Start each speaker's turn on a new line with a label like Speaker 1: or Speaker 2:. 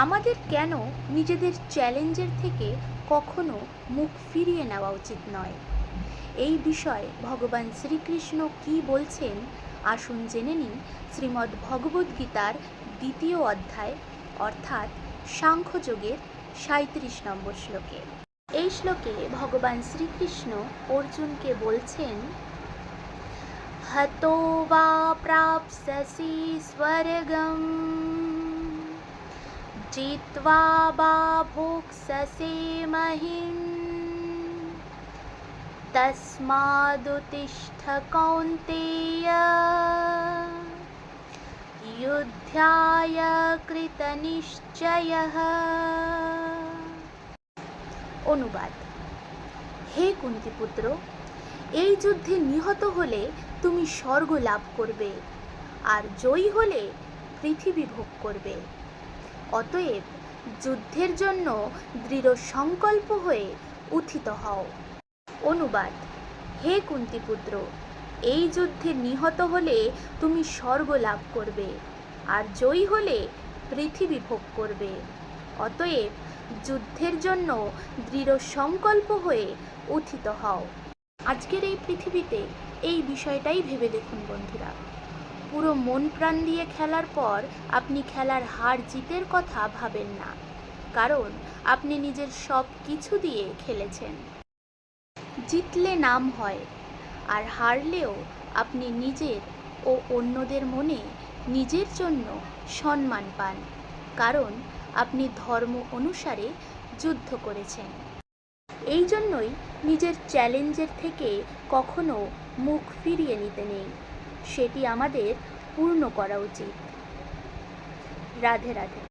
Speaker 1: আমাদের কেন নিজেদের চ্যালেঞ্জের থেকে কখনো মুখ ফিরিয়ে নেওয়া উচিত নয়, এই বিষয়ে ভগবান শ্রীকৃষ্ণ কি বলছেন আসুন জেনে নিন শ্রীমদ্ ভগবদ্গীতার 2য় অধ্যায় অর্থাৎ সাংখ্যযোগের 37 নম্বর শ্লোকে। এই শ্লোকে ভগবান শ্রীকৃষ্ণ অর্জুনকে বলছেন, হতো বা প্রাপ্স্যসি স্বর্গম জিত্বা বা ভোক্ষ্যসি মহিম তস্মাদুত্তিষ্ঠ কৌন্তেয় যুদ্ধায় কৃতনিশ্চয়ঃ। অনুবাদ: হে কুন্তিপুত্র, এই যুদ্ধে নিহত হলে তুমি স্বর্গ লাভ করবে, আর জয়ী হলে পৃথিবী ভোগ করবে। অতএব যুদ্ধের জন্য দৃঢ় সংকল্প হয়ে উত্থিত হও। অনুবাদ: হে কুন্তিপুত্র, এই যুদ্ধে নিহত হলে তুমি স্বর্গ লাভ করবে, আর জয়ী হলে পৃথিবী ভোগ করবে। অতএব যুদ্ধের জন্য দৃঢ় সংকল্প হয়ে উত্থিত হও। আজকের এই পৃথিবীতে এই বিষয়টাই ভেবে দেখুন বন্ধুরা, পুরো মন প্রাণ দিয়ে খেলার পর আপনি খেলার হার জিতের কথা ভাবেন না, কারণ আপনি নিজের সব কিছু দিয়ে খেলেছেন। জিতলে নাম হয়, আর হারলেও আপনি নিজের ও অন্যদের মনে নিজের জন্য সম্মান পান, কারণ আপনি ধর্ম অনুসারে যুদ্ধ করেছেন। এই জন্যই নিজের চ্যালেঞ্জের থেকে কখনো মুখ ফিরিয়ে নিতে নেই, সেটি আমাদের পূর্ণ করা উচিত। রাধে রাধে।